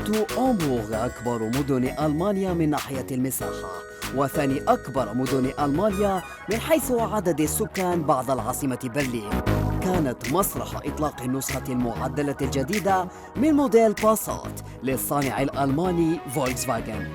مدينة أمبورغ أكبر مدن ألمانيا من ناحية المساحة، وثاني أكبر مدن ألمانيا من حيث عدد السكان بعد العاصمة برلين. كانت مسرح إطلاق النسخة المعدلة الجديدة من موديل باسات للصانع الألماني فولكسفاغن.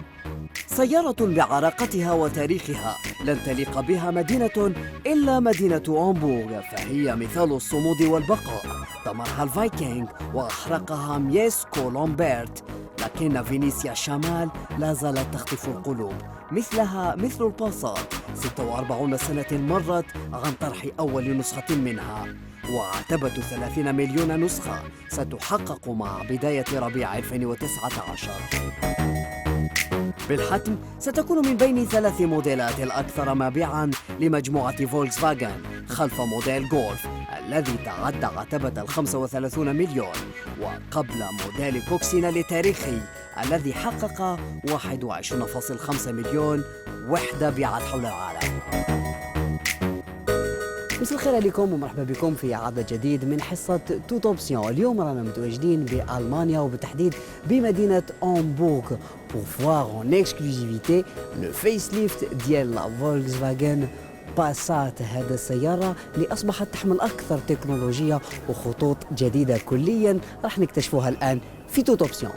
سيارة بعراقتها وتاريخها لن تليق بها مدينة إلا مدينة أمبورغ، فهي مثال الصمود والبقاء. دمرها الفايكنج وأحرقها ميس كولومبرت، لكن فينيسيا شمال لا زالت تخطف القلوب، مثلها مثل الباسات. 46 سنة مرت عن طرح أول نسخة منها، وعتبة 30 مليون نسخة ستحقق مع بداية ربيع 2019. بالحتم ستكون من بين 3 موديلات الأكثر مبيعاً لمجموعة فولكسفاغن، خلف موديل جولف الذي تعدى عتبة 35 مليون، وقبل موديل كوكسينا التاريخي الذي حقق 21.5 مليون وحدة بيعت حول العالم. مساء الخير عليكم ومرحبا بكم في عدد جديد من حصة توت اوبسيون. اليوم رانا متواجدين بألمانيا وبالتحديد بمدينة أمبورغ pour voir en exclusivité le facelift ديال فولكسفاغن باسات. هذا السيارة اللي أصبحت تحمل أكثر تكنولوجيا وخطوط جديدة كليا راح نكتشفوها الآن في توت اوبسيون.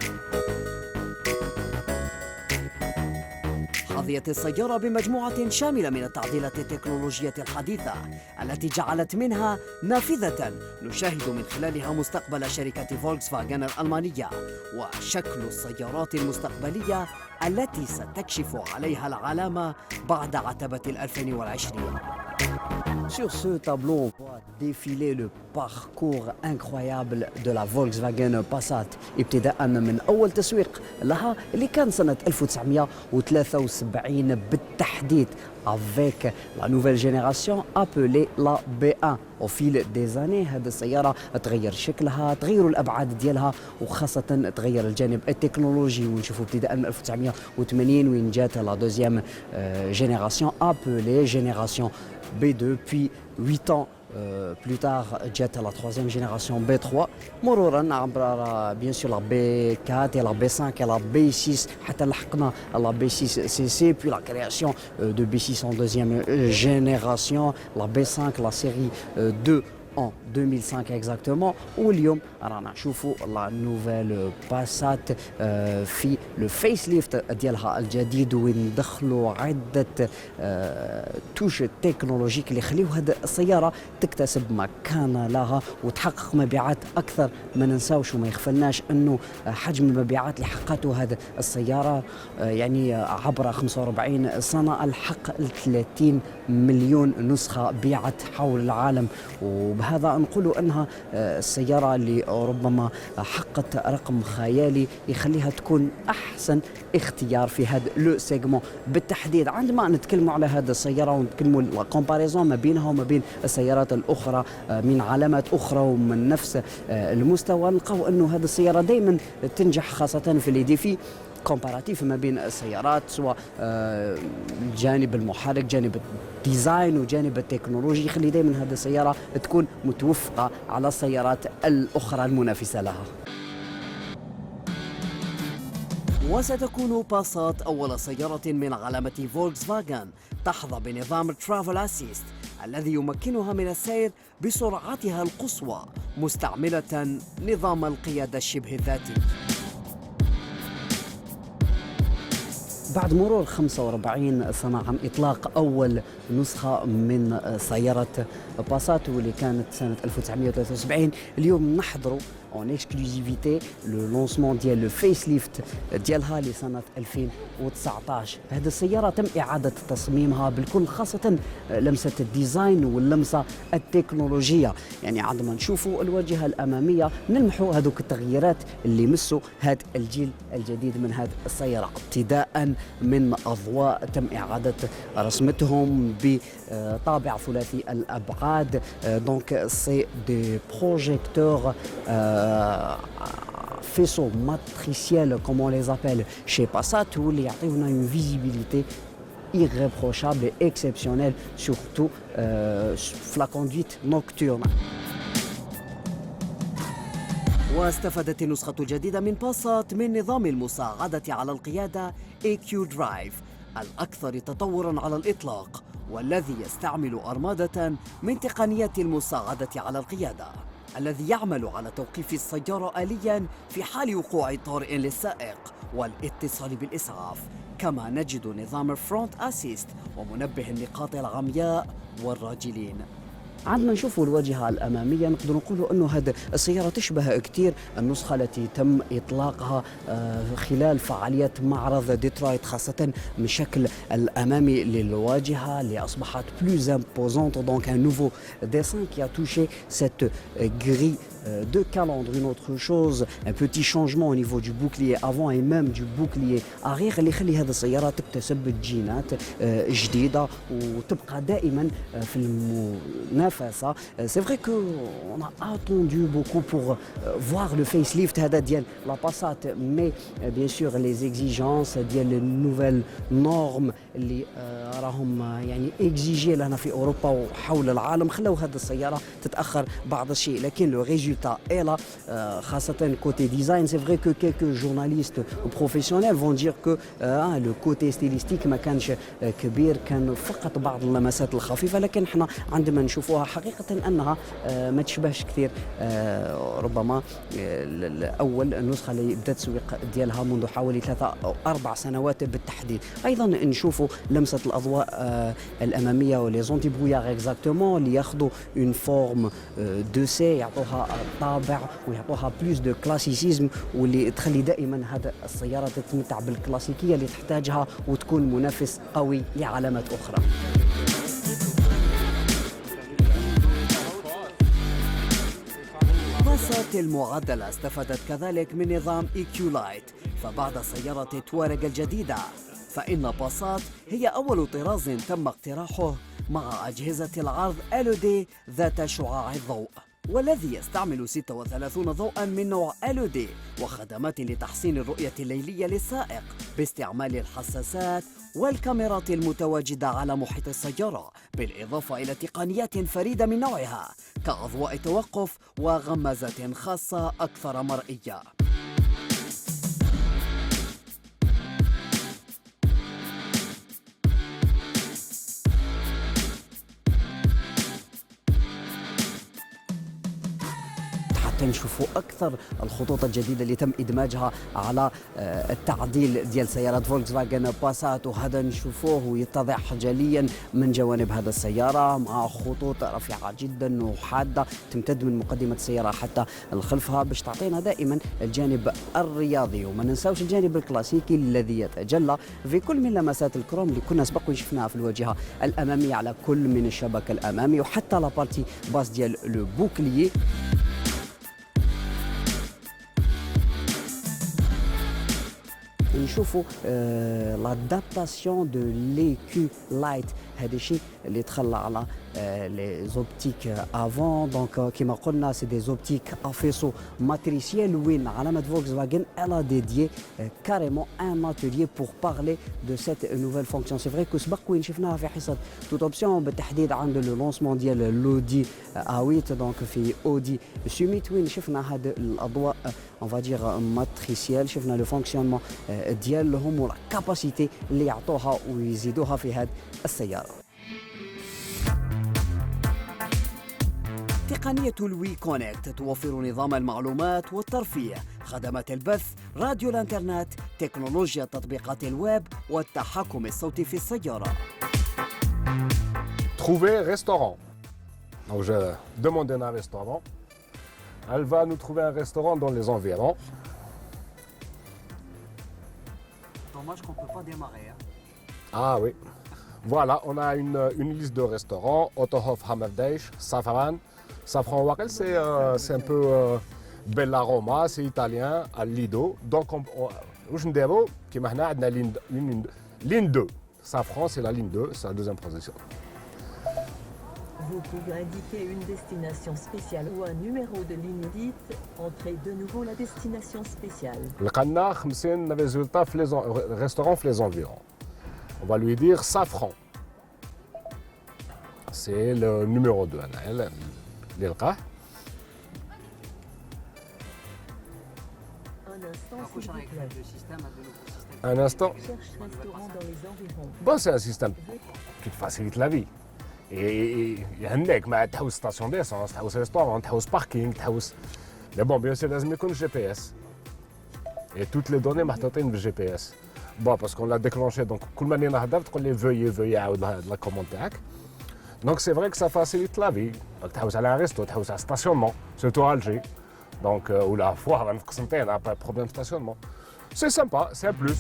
حظيت السيارة بمجموعة شاملة من التعديلات التكنولوجية الحديثة التي جعلت منها نافذة نشاهد من خلالها مستقبل شركة فولكسفاغن الألمانية وشكل السيارات المستقبلية التي ستكشف عليها العلامة بعد عتبة 2020. Sur ce tableau, on voit défiler le parcours incroyable de la Volkswagen Passat ابتداء من أول تسويق لها اللي كان سنة 1973 بالتحديد avec la nouvelle génération appelée la B1. au fil des années هذه السيارة تغير شكلها، تغير الأبعاد ديالها، وخاصة تغير الجانب التكنولوجي، ونشوفوا ابتداء من 1980 وين جات la deuxième génération appelée génération B2 puis 8 ans plus tard جات la troisième génération B3 مرورا عبر bien sûr la B4 et la B5 et la B6 حتى لحقنا la B6 CC puis la création de B6 en deuxième génération, la B5 la série 2 en 2005 exactement. واليوم رانا نشوفوا لا نوفيل باسات في لو فيس ليفت ديالها الجديد، وين دخلوا عده توش تكنولوجيك اللي يخليو هذه السياره تكتسب مكانه لها وتحقق مبيعات اكثر. ما ننساوش وما يغفلناش انه حجم المبيعات اللي حققته هذه السياره يعني عبر 45 سنه الحق 30 مليون نسخه بيعت حول العالم، وبهذا نقولوا انها السياره اللي ربما حققت رقم خيالي يخليها تكون احسن اختيار في هذا لو سيجمون بالتحديد. عندما نتكلموا على هذه السياره ونتكلموا لا كومباريزون ما بينها وما بين السيارات الاخرى من علامات اخرى ومن نفس المستوى، نلقاو انه هذه السياره دائما تنجح خاصه في لي ديفي كومباراتيف ما بين السيارات، سواء الجانب المحرك، جانب الديزاين وجانب التكنولوجي، يخلي دائما هذه السيارة تكون متوفقة على السيارات الأخرى المنافسة لها. وستكون باسات أول سيارة من علامة فولكسفاغن تحظى بنظام ترافل أسيست الذي يمكنها من السير بسرعتها القصوى مستعملة نظام القيادة الشبه الذاتي. بعد مرور 45 سنة عن إطلاق أول نسخة من سيارة باسات واللي كانت سنة 1973، اليوم نحضروا en exclusivité le lancement ديال le facelift ديالها لسنة 2019. هذه السيارة تم إعادة تصميمها بالكل، خاصة لمسة الديزاين واللمسة التكنولوجية. يعني عندما نشوفوا الواجهة الأمامية نلمحوا هذوك التغييرات اللي مسوا هذا الجيل الجديد من هذه السيارة، ابتداء من أضواء تم إعادة رسمتهم بطابع ثلاثي الأبعاد. دونك سي دي بروجيكتور faisceau matriciel comme on les appelle chez Passat, où il y a une visibilité irréprochable et exceptionnelle, surtout la conduite nocturne. واستفادت النسخة الجديدة من باسات من نظام المساعدة على القيادة EQ Drive الأكثر تطوراً على الإطلاق، والذي يستعمل أرمادة من تقنيات المساعدة على القيادة، الذي يعمل على توقيف السيارة آلياً في حال وقوع طارئ للسائق والاتصال بالإسعاف. كما نجد نظام الفرونت أسيست ومنبه النقاط العمياء والراجلين. عندما نشوفوا الواجهة الأمامية نقدر نقولوا أنه هذه السيارة تشبه كثير النسخة التي تم إطلاقها خلال فعاليات معرض ديترويت، خاصة من الشكل الأمامي للواجهة اللي أصبحت plus imposante. Donc un nouveau dessin qui a touché cette grille de calandre. Une autre chose, un petit changement au niveau du bouclier avant et même du bouclier arrière اللي يخلي هذه السيارة تكتسب جينات جديدة وتبقى دائما في المنافسة. C'est vrai qu'on a attendu beaucoup pour voir le facelift هذا ديال la Passat, mais bien sûr les exigences ديال النوفيل نورم اللي راهم يعني اكزيجي لنا في اوروبا وحول العالم خلوا هذه السيارة تتأخر بعض الشيء. لكن le résultat est là, خاصة côté design. C'est vrai que quelques journalistes ou professionnels vont dire que le côté stylistique ما كانش كبير، كان فقط بعض اللمسات الخفيفة، لكن احنا عندما نشوفوها حقيقة أنها ما تشبهش كثير ربما أول النسخة اللي بدأت التسويق ديالها منذ حوالي 3 أو 4 سنوات بالتحديد. أيضا نشوفوا لمسة الأضواء الأمامية ولي زونتي برويار اكزاكتومون اللي ياخذوا اون فورم دو سي، يعطوها طابع ويعطوها بلوس دو كلاسيسيزم، واللي تخلي دائما هذا السيارة تتمتع بالكلاسيكية اللي تحتاجها وتكون منافس قوي لعلامات أخرى. باسات المعدلة استفادت كذلك من نظام EQ Light، فبعد سيارة توارق الجديدة فإن باسات هي أول طراز تم اقتراحه مع أجهزة العرض LED ذات شعاع الضوء، والذي يستعمل 36 ضوءا من نوع LED وخدمات لتحسين الرؤية الليلية للسائق باستعمال الحساسات والكاميرات المتواجدة على محيط السيارة، بالإضافة إلى تقنيات فريدة من نوعها كأضواء توقف وغمازات خاصة أكثر مرئية. نشوفوا أكثر الخطوط الجديدة اللي تم إدماجها على التعديل ديال سيارة فولكسفاغن باسات، وهذا نشوفوه ويتضح جليا من جوانب هذا السيارة مع خطوط رفيعة جدا وحادة تمتد من مقدمة السيارة حتى الخلفها باش تعطينا دائما الجانب الرياضي، وما ننساوش الجانب الكلاسيكي الذي يتجلى في كل من لمسات الكروم اللي كنا سبق شفناها في الواجهة الأمامية على كل من الشبك الأمامي وحتى لابارتي باس ديال لو بوكليي. نشوفوا l'adaptation de l'EQ Light، هذا الشيء اللي تخلى على les optiques avant. Donc كما قلنا c'est des optiques à faisceau matriciel وين علامة Volkswagen elle a dédié carrément un atelier pour parler de cette nouvelle fonction. C'est vrai que سبق وين شفناها في حصة toute option بالتحديد عند le lancement ديال l'Audi A8 donc في Audi Summit وين شفنا هذه الأضواء on va dire matriciel، شفنا le fonctionnement ديالهم ولا capacité اللي يعطوها ويزيدوها في هذه السيارة. تقنية الوي كونكت توفر نظام المعلومات والترفيه، خدمات البث، راديو الانترنت، تكنولوجيا تطبيقات الويب والتحكم الصوتي في السيارة. Trouver restaurant. Donc je demande un restaurant. Elle va nous trouver un restaurant dans les environs. Dommage qu'on ne peut pas démarrer. Ah oui. Voilà, on a une liste de restaurants. Autohof Hammerdeish, Safran. Safran Wakel, c'est un peu Bella Roma, c'est italien, à Lido. Donc, où qui maintenant a ligne 2. Safran, c'est la ligne 2, c'est la deuxième position. Vous pouvez indiquer une destination spéciale ou un numéro de ligne dite. Entrez de nouveau la destination spéciale. Le canard, 50 résultats restaurants les environs. On va lui dire Safran. C'est le numéro 2. instant, s'il vous plaît. Un instant. Cherche restaurant dans les environs. Bon, c'est un système qui te facilite la vie. Et يهنيك ما تحوس ستاسيون ديسونس تحوس ريستورون تحوس باركينغ تحوس. Mais bon, bien sûr, لازم يكون GPS. Et toutes les données محطوطين بالجي بي اس. Bon, parce qu'on l'a déclenché, donc كل ما نهضر تقول لي veuillez عاود la commande تاعك. Donc c'est vrai que ça facilite la vie. Donc تحوس على un resto, تحوس على stationnement, surtout à Alger. Donc ou la fois في قسنطين, pas de problème de stationnement. C'est sympa, c'est un plus.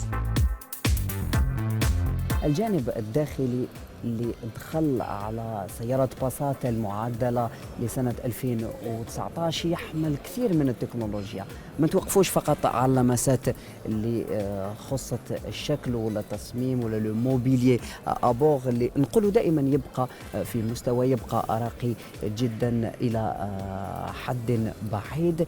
الجانب الداخلي اللي دخل على سيارة باسات المعدلة لسنة 2019 يحمل كثير من التكنولوجيا. ما توقفوش فقط على اللمسات اللي خصت الشكل ولا التصميم ولا الموبيليي أبوغ اللي نقولوا دائما يبقى في مستوى يبقى راقي جدا إلى حد بعيد.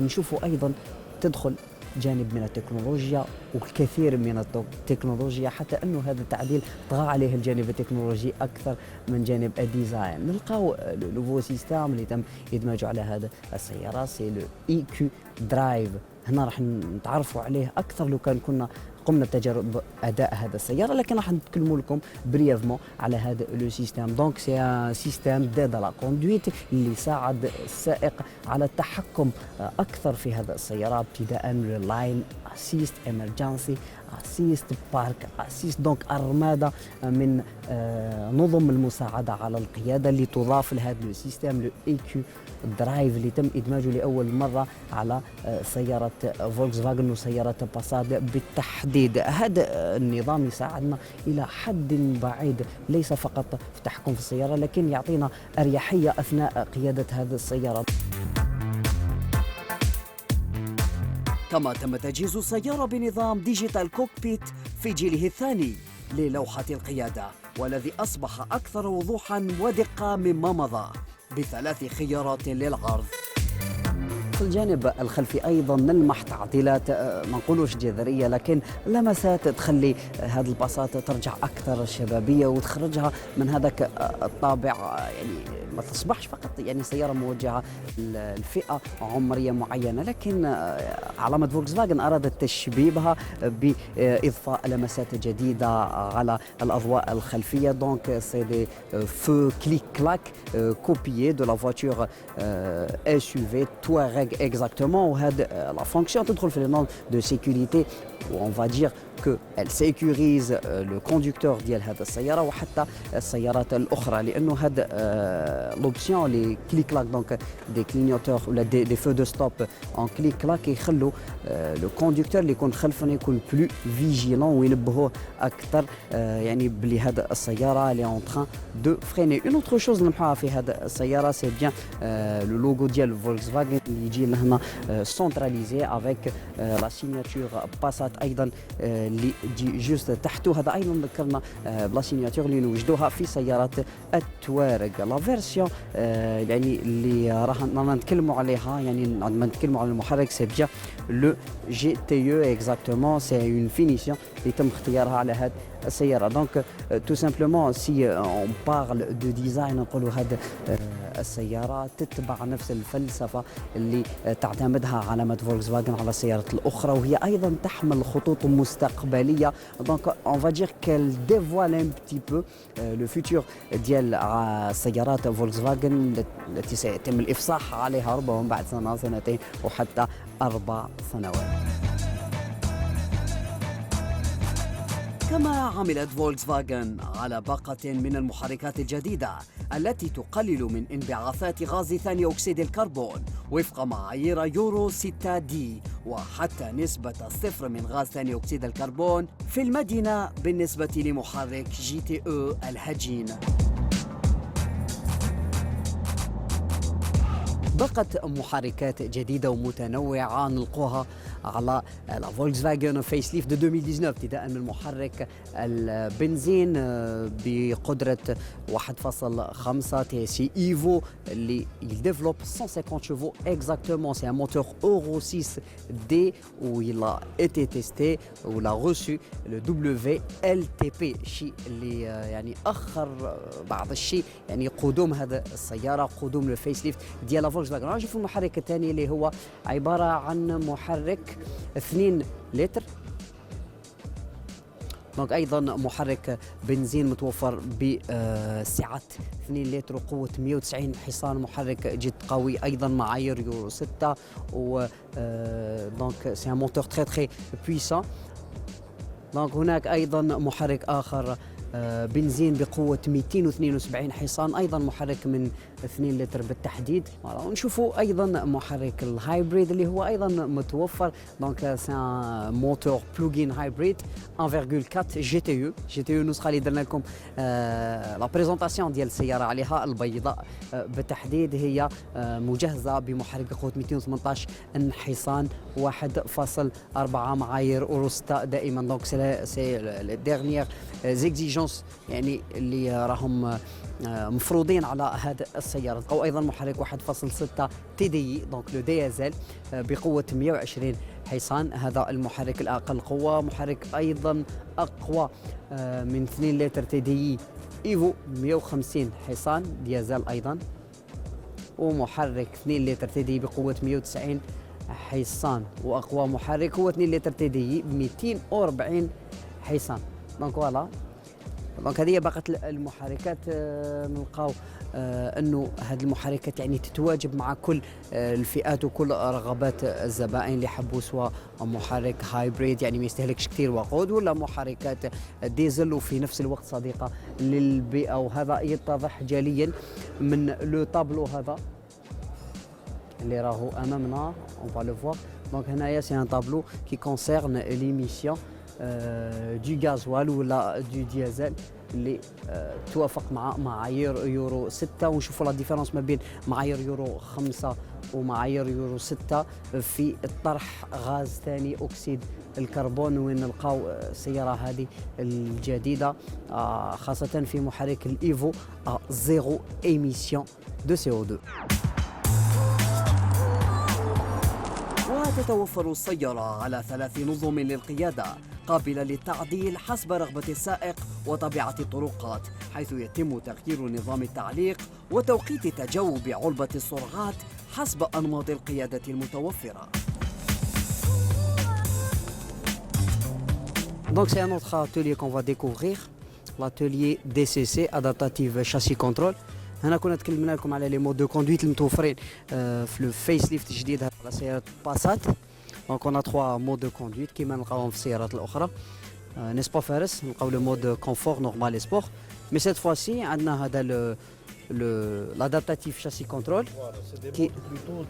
نشوفوا أيضا تدخل جانب من التكنولوجيا والكثير من التكنولوجيا، حتى انه هذا التعديل طغى عليه الجانب التكنولوجي اكثر من جانب الديزاين. نلقاو لو سيستم اللي تم ادماجه على هذا السياره سي لو اي كيو درايف. هنا راح نتعرفوا عليه اكثر لو كنا قمنا بتجارب اداء هذا السياره، لكن راح نتكلموا لكم بريفمون على هذا لو سيستم. دونك سي ان سيستم ديد لا كوندويت اللي يساعد السائق على التحكم اكثر في هذا السياره، ابتداء من لاين اسيست، امرجنسي اسيست، بارك اسيست. دونك ارماده من نظم المساعده على القياده اللي تضاف لهذا لو سيستم لو اي كيو درايف اللي تم ادماجه لاول مره على سياره فولكس فاجن وسياره باسات بالتحديد. هذا النظام يساعدنا الى حد بعيد ليس فقط في التحكم في السياره، لكن يعطينا اريحيه اثناء قياده هذه السياره. كما تم تجهيز السياره بنظام ديجيتال كوكبيت في جيله الثاني للوحه القياده، والذي اصبح اكثر وضوحا ودقه مما مضى بثلاث خيارات للعرض. في الجانب الخلفي ايضا نلمح تعديلات ما نقولوش جذريه، لكن لمسات تخلي هذه الباصات ترجع اكثر شبابيه وتخرجها من هذاك الطابع، يعني ما تصبحش فقط يعني سياره موجهه لفئه عمريه معينه، لكن علامه فولكس فاجن ارادت تشبيبها باضفاء لمسات جديده على الاضواء الخلفيه. دونك سي دي فو كليك كلاك كوبيي دو لا فواتور اس يو في تواريغ exactement. وهذا la fonction تدخل في les normes de sécurité où on va dire qu'elle sécurise le conducteur ديال هذا السيارة وحتى السيارات الأخرى، لأنه هذا l'option les click clack donc des clignoteurs ولا des feux de stop en click clack يخلوا le conducteur اللي يكون خلفنا يكون plus vigilant وينبهوه أكثر يعني بلي هذا السيارة اللي en train de freiner. Une autre chose نلمحوها في هذا السيارة c'est bien le logo ديال فولكس فاجن اللي يجي لهنا centralisé avec la signature Passat أيضا اللي تجي جوست تحته. هذا ايضا ذكرنا بلا سيناتور اللي نوجدوها في سيارات التوارق. لا فيرسيون يعني اللي راح نتكلموا عليها، يعني عندما نتكلموا على المحرك سي بيان لو جي تي او اكزاكتومون، سي اون فينيسيون اللي تم اختيارها على هذه السياره. دونك تو سامبلومون سي اون بارل دو ديزاين نقولوا هذا السياره تتبع نفس الفلسفه اللي تعتمدها علامه فولكس فاجن على السيارات الاخرى، وهي ايضا تحمل خطوط مستقبليه. دونك اون فا دير كال ديفوال ان بتي بو لو فيتور ديال سيارات فولكس فاجن التي سيتم الافصاح عليها ربما بعد سنه سنتين وحتى 4 سنوات. كما عملت فولكس فاجن على باقة من المحركات الجديدة التي تقلل من انبعاثات غاز ثاني أكسيد الكربون وفق معايير يورو 6 دي، وحتى نسبة الصفر من غاز ثاني أكسيد الكربون في المدينة بالنسبة لمحرك جي تي او الهجين. بقت محركات جديدة ومتنوعة نلقوها على لا فولكس فاجن فيس ليفت 2019 ابتداء من محرك البنزين بقدرة 1.5 تي سي ايفو اللي يديفلوب 150 شيفو اكزاكتومون. سي ان موتور اورو 6 دي و a été testé و a reçu le WLTP، شيء اللي يعني اخر بعض الشيء يعني قدوم هذا السيارة، قدوم الفيس ليفت ديال فولكس فاجن. نشوف المحرك الثاني اللي هو عبارة عن محرك محرك 2 لتر. دونك ايضا محرك بنزين متوفر بسعه 2 لتر وقوه 190 حصان، محرك جد قوي ايضا معايير يورو 6 و دونك سي ان موتور تري تري بويسون. دونك هناك ايضا محرك اخر بنزين بقوة 272 حصان، أيضا محرك من 2 لتر بالتحديد. ونشوفوا أيضا محرك الهايبريد اللي هو أيضا متوفر. دونك سي ان موتور بلوجين هايبريد 1.4 جي تي يو. النسخة اللي درنا لكم لا بريزونطاسيون ديال السيارة عليها البيضاء بالتحديد، هي مجهزة بمحرك بقوة 218 حصان 1.4 معايير اورو 6 دائما. دونك سي لي ديرنيير زيكزيجونس يعني اللي راهم مفروضين على هذه السيارة. أو أيضا محرك 1.6 تي دي دونك لو ديازل بقوة 120 حصان، هذا المحرك الأقل قوة. محرك أيضا أقوى من 2 لتر تي دي إيفو 150 حصان ديازل أيضا، ومحرك 2 لتر تي دي بقوة 190 حصان، وأقوى محرك هو 2 لتر تي دي ب 240 حصان. دونك فوالا، دونك هذه باقة المحركات. نلقاو انه هذه المحركات يعني تتواجب مع كل الفئات وكل رغبات الزبائن اللي يحبوا سواء محرك هايبريد يعني ما يستهلكش كثير وقود، ولا محركات ديزل وفي نفس الوقت صديقة للبيئة. وهذا يتضح جليا من لو طابلو هذا اللي راهو امامنا، اون فا لو فوار. دونك هنايا سي ان طابلو كي كونسيرن ليميسيون دو غازوال ولا دو ديزل اللي توافق مع معايير يورو 6. ونشوفوا لا ديفيرونس ما بين معايير يورو 5 ومعايير يورو 6 في الطرح غاز ثاني اكسيد الكربون، وين نلقاو السياره هذه الجديده خاصه في محرك الايفو زيرو ايميسيون دو سي او 2. وتتوفر السيارة على 3 نظم للقيادة قابلة للتعديل حسب رغبة السائق وطبيعة الطرقات، حيث يتم تغيير نظام التعليق وتوقيت تجاوب علبة السرعات حسب أنماط القيادة المتوفرة. Donc c'est un autre atelier qu'on va découvrir, l'atelier DCC Adaptative Chassis Control. هنا كنا تكلمنا لكم على لي مود دو كوندويت المتوفرين في الفيس ليفت الجديد على سيارة باسات. دونك كنا 3 مود دو كوندويت كيما نلقاوهم في السيارات الأخرى، نيس با فارس نلقاو لو مود كونفور نورمال سبور، مي سيت فوا سي عندنا هذا l'adaptatif châssis contrôle. Voilà, c'est des modes plutôt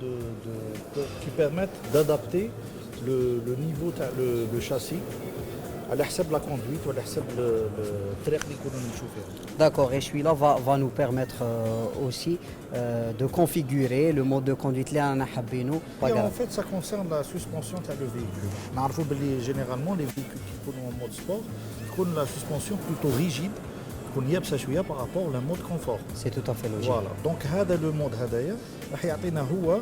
qui permettent d'adapter le niveau, le châssis على حسب la conduite وعلى حسب الطريق اللي كنا نمشيو فيها. D'accord, et celui-là va nous permettre aussi de configurer le mode de conduite اللي رانا حابينه. Et en fait, ça concerne la suspension تاع le véhicule. نعرفوا باللي généralement les véhicules qui يكونوا en mode sport تكون la suspension plutôt rigide، تكون يابسه شويه par rapport au mode confort. C'est tout à fait logique. Voilà, donc هذا le mode هذايا راح يعطينا هو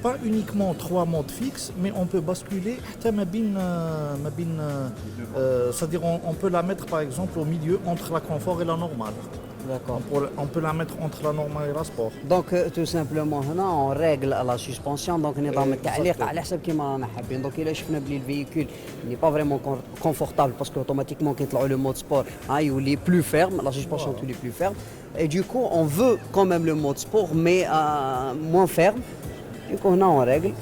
pas uniquement 3 modes fixes, mais on peut basculer حتى ما بين c'est-à-dire on peut la mettre par exemple au milieu entre la confort et la normale. D'accord. On peut la mettre entre la normale et la sport. Donc tout simplement هنا on règle la suspension. Donc نظام التعليق على حسب كيما رانا حابين. Donc إلا شفنا بلي الفييكول n'est pas vraiment confortable parce que automatiquement كي يطلعوا le mode sport يولي plus ferme, la suspension تولي plus ferme. Et du coup on veut quand même le mode sport mais moins ferme. Du coup هنا on règle.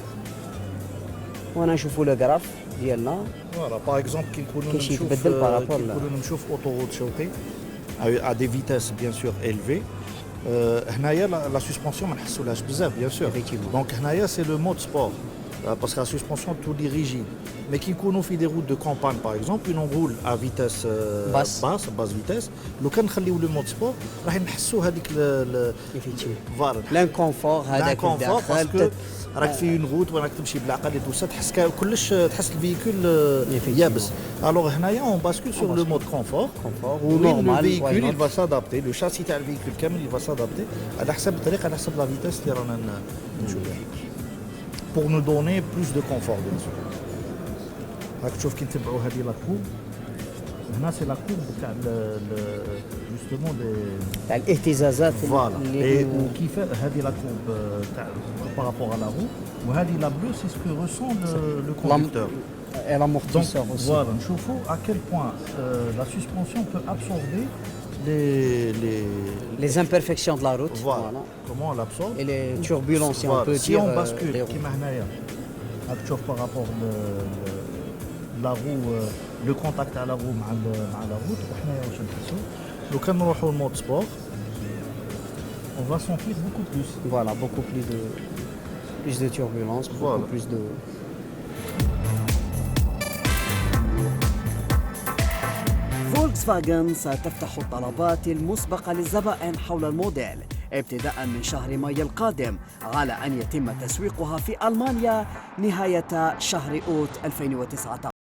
وهنا نشوفوا لو غراف ديالنا. Voilà, par exemple كي نكونوا نمشيو في اوتوروت شوقي à des vitesses bien sûr élevées. هنايا la suspension ما نحسولهاش بزاف bien sûr. Donc هنايا c'est le mode sport parce que la suspension تولي rigide. Mais qui نكونوا في des routes de campagne par exemple, on roule à vitesse basse vitesse. لو كان نخليو le mode sport راح نحسوا هذيك فوالا l'inconfort هذاك الداخل. راك في اون روت وراك تمشي بالعقل توسا تحس كلش تحس الفيكول يابس. الوغ هنايا اون باسكول سور لو مود كونفور ونورمال. الفيكول il va s'adapter, le châssis تاع الفيكول كامل il va s'adapter على حسب الطريق على حسب لا فيتاس اللي رانا نمشيو بها pour nous donner plus de confort bien sûr. راك تشوف كي نتبعوا هذه لاكو هنا سي لا كورب تاع جوستومون تاع الاهتزازات فوالا وكيف هذه لا كورب تاع بارابور على رو وهذه لا بلو سي سكو ريسون لو كوندكتور et l'amortisseur aussi. Voilà, نشوفوا à quel point la suspension peut absorber les imperfections de la route. Voilà. Comment on l'absorbe. Et les turbulences, si on peut si dire. on bascule, كيما هنايا راك تشوف بارابور لا رو لو كونتاكت على رو مع لا روت وحنايا واش نحسوا لو كان نروحوا المود سبور on va sentir beaucoup plus. Voilà, beaucoup plus de turbulence, beaucoup plus de. فولكسفاغن ستفتح الطلبات المسبقة للزبائن حول الموديل ابتداء من شهر مايو القادم، على أن يتم تسويقها في ألمانيا نهاية شهر أوت 2019.